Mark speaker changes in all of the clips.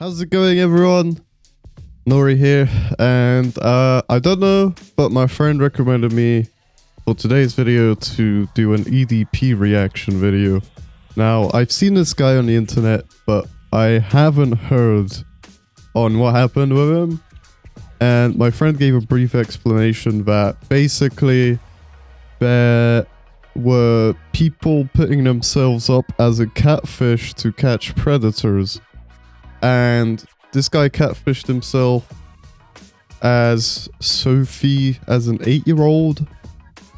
Speaker 1: How's it going, everyone? Nori here, and I don't know, but my friend recommended me for today's video to do an EDP reaction video. Now, I've seen this guy on the internet, but I haven't heard on what happened with him. And my friend gave a brief explanation that basically there were people putting themselves up as a catfish to catch predators. And this guy catfished himself as Sophie as an 8-year-old.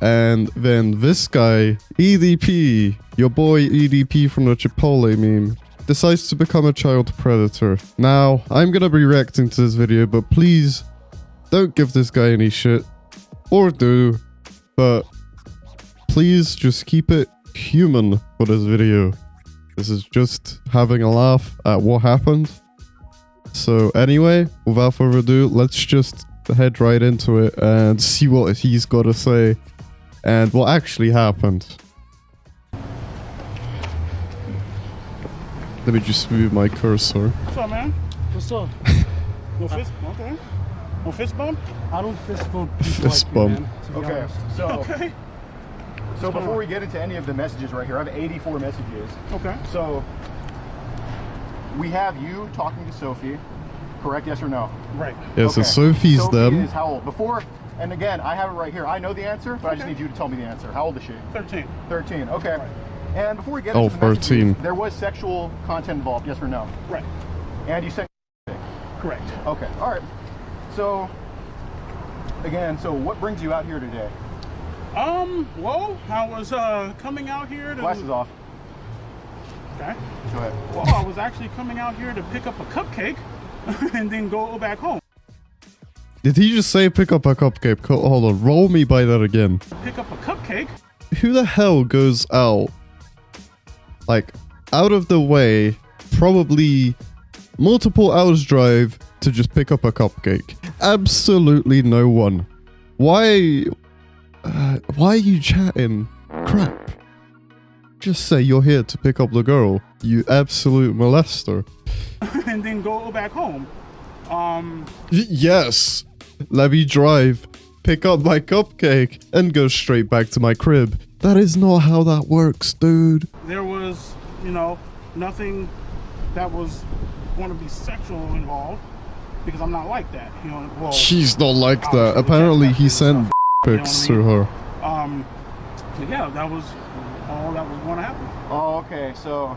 Speaker 1: And then this guy, EDP, your boy EDP from the Chipotle meme, decides to become a child predator. Now, I'm gonna be reacting to this video, but please don't give this guy any shit. Or do. But please just keep it human for this video. This is just having a laugh at what happened. So anyway, without further ado, let's just head right into it and see what he's got to say and what actually happened. Let me just move my cursor.
Speaker 2: What's up, man? What's up? No fist bump, okay. No fist bump? I don't fist bump people
Speaker 1: Fist
Speaker 2: like
Speaker 1: bump.
Speaker 2: You, man, to be
Speaker 3: Okay,
Speaker 2: honest.
Speaker 3: so before we get into any of the messages right here, I have 84 messages.
Speaker 2: Okay.
Speaker 3: So we have you talking to Sophie, correct? Yes or no?
Speaker 2: Right.
Speaker 1: Yeah,
Speaker 3: Okay.
Speaker 1: so Sophie's
Speaker 3: Sophie
Speaker 1: them.
Speaker 3: is how old? Before, and again, I have it right here. I know the answer, but I just need you to tell me the answer. How old is she?
Speaker 2: 13.
Speaker 3: 13. Okay.
Speaker 2: Right.
Speaker 3: And before we get
Speaker 1: Oh,
Speaker 3: into the messages,
Speaker 1: 13.
Speaker 3: there was sexual content involved. Yes or no?
Speaker 2: Right.
Speaker 3: And you sent.
Speaker 2: Correct.
Speaker 3: Okay. All right. So again, so what brings you out here today?
Speaker 2: Well, I was coming out here to...
Speaker 3: Glasses off.
Speaker 2: Okay.
Speaker 3: Go ahead.
Speaker 2: Well, I was actually coming out here to pick up a cupcake and then go back home.
Speaker 1: Did he just say pick up a cupcake? Hold on, roll me by that again.
Speaker 2: Pick up a cupcake.
Speaker 1: Who the hell goes out, like, out of the way, probably multiple hours drive to just pick up a cupcake? Absolutely no one. Why are you chatting crap? Just say you're here to pick up the girl, you absolute molester.
Speaker 2: And then go back home.
Speaker 1: Yes, let me drive, pick up my cupcake, and go straight back to my crib. That is not how that works, dude.
Speaker 2: There was, you know, nothing that was going to be sexual involved because I'm not like that, you know. Well,
Speaker 1: She's not like
Speaker 2: obviously
Speaker 1: that.
Speaker 2: with
Speaker 1: Apparently
Speaker 2: text
Speaker 1: he
Speaker 2: messages and
Speaker 1: sent
Speaker 2: stuff, you know
Speaker 1: pics
Speaker 2: what I
Speaker 1: to
Speaker 2: mean?
Speaker 1: her.
Speaker 2: So yeah, that was all that was going to happen.
Speaker 3: Oh, okay. So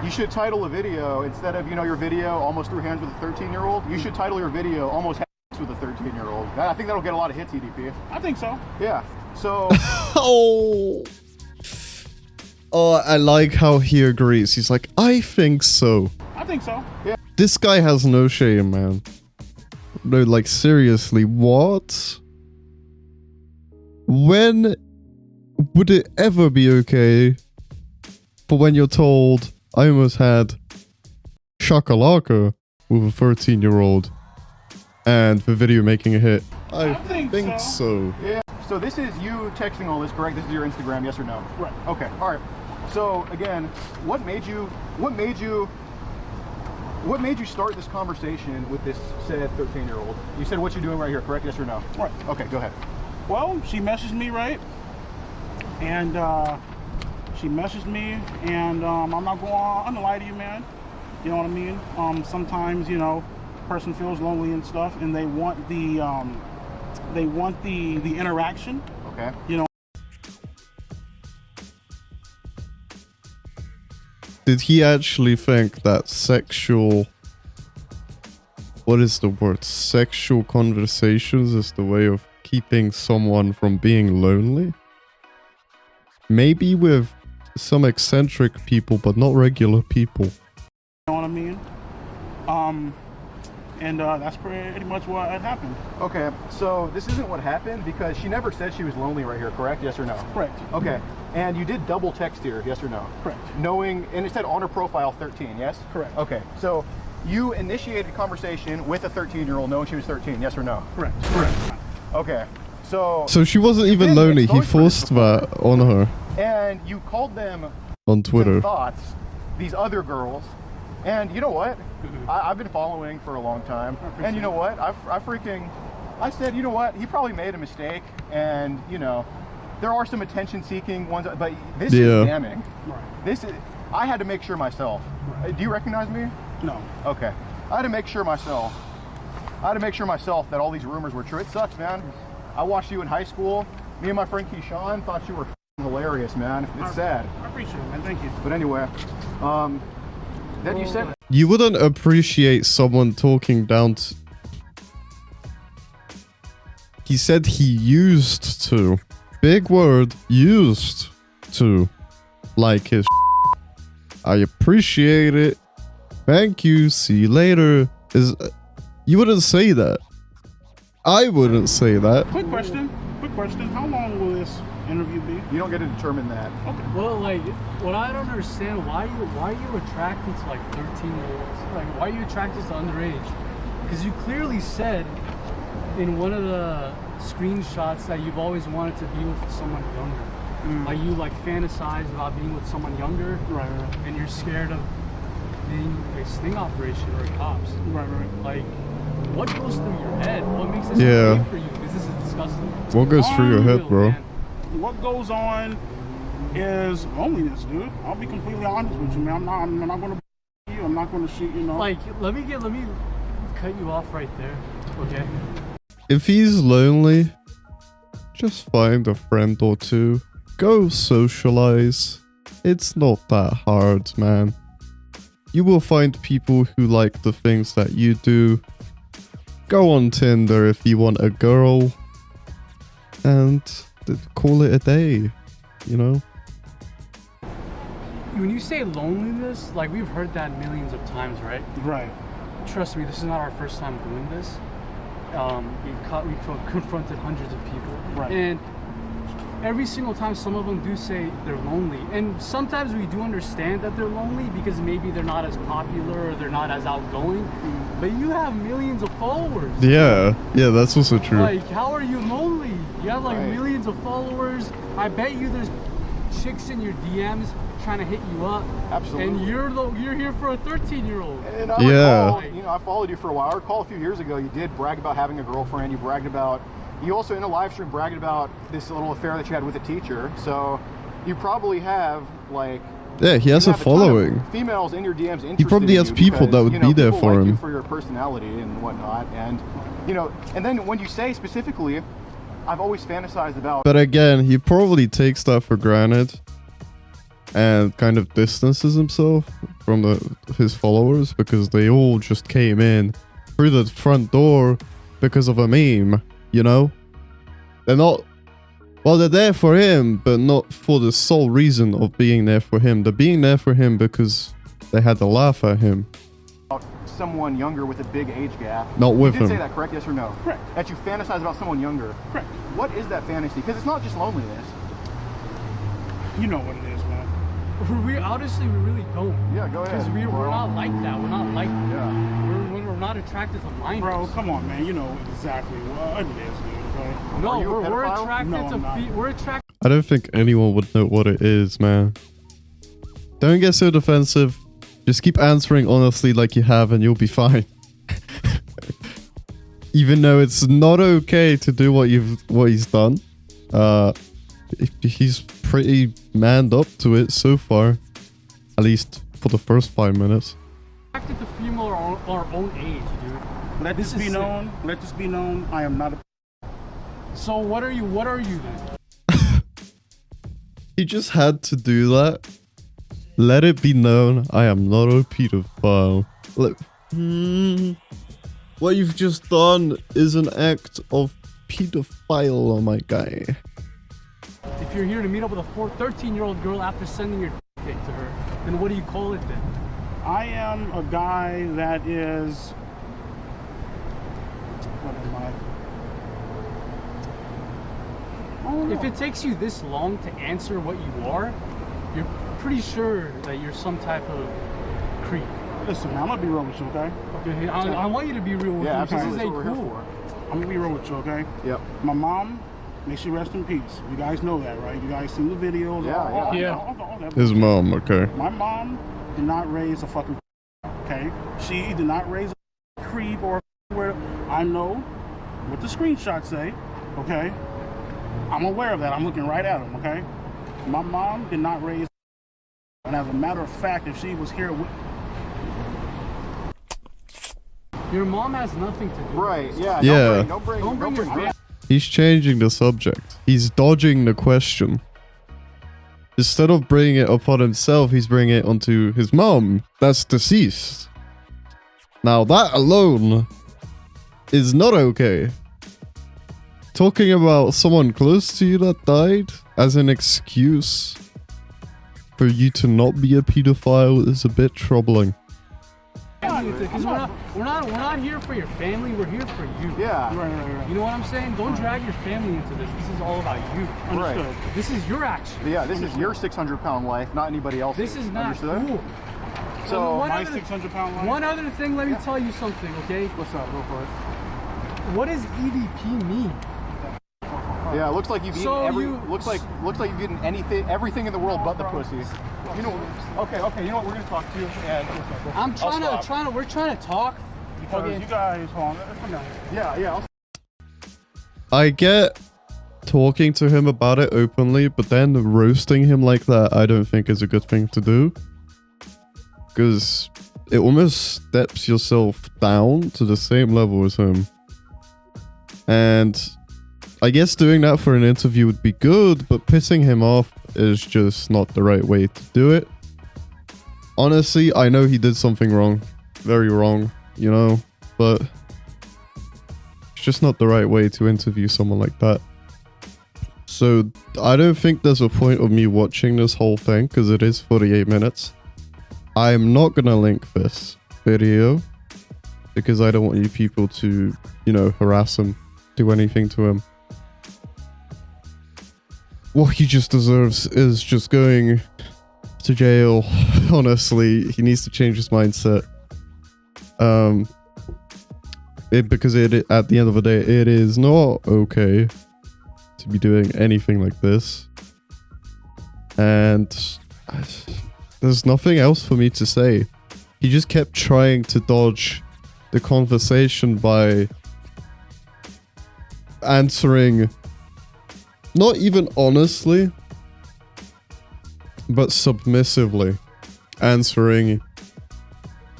Speaker 3: you should title a video instead of, you know, your video almost threw hands with a 13-year-old. You should title your video almost hands with a 13-year-old. I think that'll get a lot of hits, EDP.
Speaker 2: I think so.
Speaker 3: Yeah. So
Speaker 1: Oh, I like how he agrees. He's like, I think so.
Speaker 2: I think so.
Speaker 3: yeah.
Speaker 1: This guy has no shame, man. No, like, seriously, what? When would it ever be okay for when you're told, I almost had shakalaka with a 13-year-old and the video making a hit? I think so.
Speaker 3: Yeah. So this is you texting all this, correct? This is your Instagram, yes or no?
Speaker 2: Right.
Speaker 3: Okay. All right. So again, what made you start this conversation with this said 13-year-old? You said what you're doing right here, correct? Yes or no?
Speaker 2: Right.
Speaker 3: Okay. Go ahead.
Speaker 2: Well, she messaged me, right? And I'm not going to lie to you, man. You know what I mean? Sometimes, you know, person feels lonely and stuff, and they want the interaction.
Speaker 3: Okay.
Speaker 2: You know.
Speaker 1: Did he actually think that sexual... What is the word? Sexual conversations is the way of keeping someone from being lonely? Maybe with some eccentric people, but not regular people.
Speaker 2: You know what I mean? And that's pretty much what had happened.
Speaker 3: Okay. So this isn't what happened because she never said she was lonely right here, correct? Yes or no?
Speaker 2: Correct.
Speaker 3: Okay. And you did double text here, yes or no?
Speaker 2: Correct.
Speaker 3: Knowing, and it said on her profile 13, yes?
Speaker 2: Correct.
Speaker 3: Okay. So you initiated conversation with a 13-year-old knowing she was 13, yes or no?
Speaker 2: Correct. Correct.
Speaker 3: Okay. So
Speaker 1: So she wasn't even lonely, he forced that on her
Speaker 3: and you called them
Speaker 1: on Twitter.
Speaker 3: thoughts, these other girls, And you know what? I've been following for a long time. And you know what? I said, you know what? He probably made a mistake. And, you know, there are some attention-seeking ones, but this is damning.
Speaker 2: Right.
Speaker 3: I had to make sure myself.
Speaker 2: Right.
Speaker 3: Do you recognize me?
Speaker 2: No.
Speaker 3: Okay. I had to make sure myself. That all these rumors were true. It sucks, man. I watched you in high school. Me and my friend Keyshawn thought you were hilarious, man. It's sad.
Speaker 2: I appreciate it, man. Thank you.
Speaker 3: But anyway, then you said...
Speaker 1: You wouldn't appreciate someone talking down to... He said he used to. Big word, used to. Like his I appreciate it. Thank you. See you later. You wouldn't say that. I wouldn't say that.
Speaker 2: Quick question. How long will this interview be?
Speaker 3: You don't get to determine that.
Speaker 2: Okay.
Speaker 4: Well, like, what I don't understand, why are you attracted to like 13-year-olds? Like, why are you attracted to underage? Because you clearly said in one of the screenshots that you've always wanted to be with someone younger. Like, you like fantasize about being with someone younger,
Speaker 2: Right.
Speaker 4: and you're scared of being a sting operation or cops.
Speaker 2: Right.
Speaker 4: Like, what goes through your head? What makes this
Speaker 1: Yeah.
Speaker 4: okay for you? Because this is disgusting.
Speaker 1: What goes through your head, bro?
Speaker 4: Man.
Speaker 2: What goes on is loneliness, dude. I'll be completely honest with you, man. I'm not going to you. I'm not going to shoot, you know.
Speaker 4: Like, let me cut you off right there, okay?
Speaker 1: If he's lonely, just find a friend or two. Go socialize. It's not that hard, man. You will find people who like the things that you do. Go on Tinder if you want a girl. And call it a day, you know?
Speaker 4: When you say loneliness, like, we've heard that millions of times, right?
Speaker 2: Right.
Speaker 4: Trust me, this is not our first time doing this. We've confronted hundreds of people.
Speaker 2: Right.
Speaker 4: And every single time, some of them do say they're lonely. And sometimes we do understand that they're lonely because maybe they're not as popular or they're not as outgoing. But you have millions of followers.
Speaker 1: Yeah, that's also true.
Speaker 4: Like, how are you lonely? You have like
Speaker 3: Right.
Speaker 4: millions of followers. I bet you there's chicks in your DMs trying to hit you up.
Speaker 3: Absolutely.
Speaker 4: And you're here for a 13-year-old.
Speaker 3: And I
Speaker 1: Yeah.
Speaker 3: recall, I followed you for a while. I recall a few years ago, you did brag about having a girlfriend. You also in a live stream bragged about this little affair that you had with a teacher. So you probably have like...
Speaker 1: Yeah, he has
Speaker 3: you
Speaker 1: a
Speaker 3: have ton of
Speaker 1: following.
Speaker 3: Females in your DMs interested
Speaker 1: He probably
Speaker 3: in
Speaker 1: has
Speaker 3: you
Speaker 1: people
Speaker 3: because,
Speaker 1: that would be there
Speaker 3: people
Speaker 1: for
Speaker 3: like
Speaker 1: him.
Speaker 3: you for your personality and whatnot. And, and then when you say specifically, I've always fantasized about...
Speaker 1: But again, he probably takes that for granted and kind of distances himself from his followers because they all just came in through the front door because of a meme, you know? They're not... Well, they're there for him, but not for the sole reason of being there for him. They're being there for him because they had to laugh at him.
Speaker 3: someone younger with a big age gap.
Speaker 1: Not with
Speaker 3: you did
Speaker 1: him.
Speaker 3: say that, correct? Yes or no?
Speaker 2: Correct.
Speaker 3: That you fantasize about someone younger.
Speaker 2: Correct.
Speaker 3: What is that fantasy? Because it's not just loneliness.
Speaker 2: You know what it is, man.
Speaker 4: We honestly, we really don't.
Speaker 3: Yeah, go ahead.
Speaker 4: Because we're not like that. We're not like that.
Speaker 3: Yeah.
Speaker 4: We're not attracted to minors.
Speaker 2: Bro, come on, man. You know exactly what it is, dude. Okay?
Speaker 4: No,
Speaker 3: Are you a
Speaker 4: we're
Speaker 3: pedophile?
Speaker 4: attracted
Speaker 2: No, I'm not.
Speaker 4: to we're attracted.
Speaker 1: I don't think anyone would know what it is, man. Don't get so defensive. Just keep answering honestly like you have and you'll be fine. Even though it's not okay to do what he's done. He's pretty manned up to it so far. At least for the first 5 minutes.
Speaker 4: Attracted to female our own age, dude.
Speaker 2: Let this be known. Let this be known. I am not a...
Speaker 4: So what are you then?
Speaker 1: He just had to do that. Let it be known I am not a pedophile. Look, what you've just done is an act of pedophile, my guy.
Speaker 4: If you're here to meet up with a 13-year-old girl after sending your dick to her, then what do you call it then?
Speaker 2: I am a guy that is... What am I? I don't know.
Speaker 4: If it takes you this long to answer what you are, you're pretty sure that you're some type of creep.
Speaker 2: Listen, man, I'm gonna be real with you, okay?
Speaker 4: Okay, I want you to be real with
Speaker 3: Yeah,
Speaker 4: me because
Speaker 3: absolutely.
Speaker 4: this
Speaker 3: That's
Speaker 4: ain't
Speaker 3: what we're here
Speaker 4: cool.
Speaker 3: for.
Speaker 2: I'm gonna be real with you, okay?
Speaker 3: Yep.
Speaker 2: My mom, may she rest in peace. You guys know that, right? You guys seen the videos.
Speaker 3: Yeah,
Speaker 2: all
Speaker 4: yeah.
Speaker 2: that
Speaker 1: His mom, okay.
Speaker 2: My mom did not raise a fucking... She did not raise a creep or where I know what the screenshots say, okay? I'm aware of that. I'm looking right at them, okay? My mom did not raise, and as a matter of fact, if she was here with...
Speaker 4: Your mom has nothing to do
Speaker 3: Right,
Speaker 4: with this.
Speaker 3: yeah.
Speaker 1: Yeah.
Speaker 3: Don't bring
Speaker 4: your
Speaker 3: your
Speaker 1: He's changing the subject. He's dodging the question. Instead of bringing it upon himself, he's bringing it onto his mom that's deceased. Now that alone is not okay. Talking about someone close to you that died as an excuse for you to not be a pedophile is a bit troubling.
Speaker 4: Because we're not here for your family. We're here for you.
Speaker 3: Yeah.
Speaker 2: Right.
Speaker 4: You know what I'm saying? Don't drag your family into this. This is all about you.
Speaker 2: Understood.
Speaker 3: Right.
Speaker 4: This is your action.
Speaker 3: Yeah, this is your 600-pound life, not anybody else's.
Speaker 4: This is not
Speaker 3: Understood?
Speaker 4: cool.
Speaker 3: So,
Speaker 2: My 600-pound life?
Speaker 4: One other thing, let me tell you something, okay?
Speaker 2: What's up? Go for it.
Speaker 4: What does EDP mean?
Speaker 3: yeah, it looks like you've eaten
Speaker 4: So
Speaker 3: looks like you've eaten everything in the world but the pussy. You know, okay, you know what? We're gonna talk to you, and
Speaker 4: We're trying to talk.
Speaker 2: Because
Speaker 4: Okay.
Speaker 2: you guys, hold on, come down.
Speaker 3: yeah.
Speaker 1: I get talking to him about it openly, but then roasting him like that, I don't think is a good thing to do. Because it almost steps yourself down to the same level as him. And I guess doing that for an interview would be good, but pissing him off is just not the right way to do it. Honestly, I know he did something wrong. Very wrong, you know, but it's just not the right way to interview someone like that. So I don't think there's a point of me watching this whole thing because it is 48 minutes. I'm not gonna link this video because I don't want you people to, you know, harass him, do anything to him. What he just deserves is just going to jail. Honestly, he needs to change his mindset. Because at the end of the day, it is not okay to be doing anything like this. And there's nothing else for me to say. He just kept trying to dodge the conversation by answering, not even honestly, but submissively, answering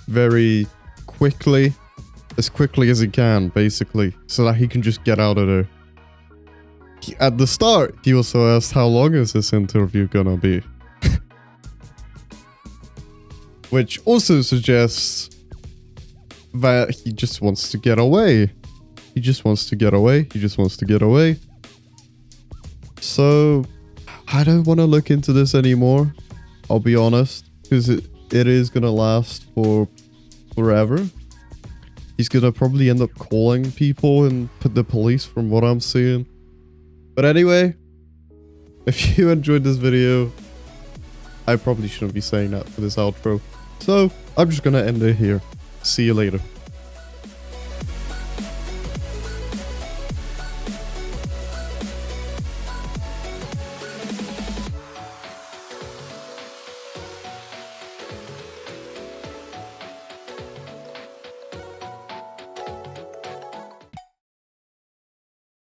Speaker 1: very quickly, as quickly as he can, basically, so that he can just get out of there. At the start, he also asked, how long is this interview gonna be? Which also suggests that he just wants to get away. He just wants to get away. He just wants to get away. So, I don't want to look into this anymore. I'll be honest. Because it is going to last for forever. He's going to probably end up calling people and put the police from what I'm seeing. But anyway, if you enjoyed this video, I probably shouldn't be saying that for this outro. So, I'm just going to end it here. See you later.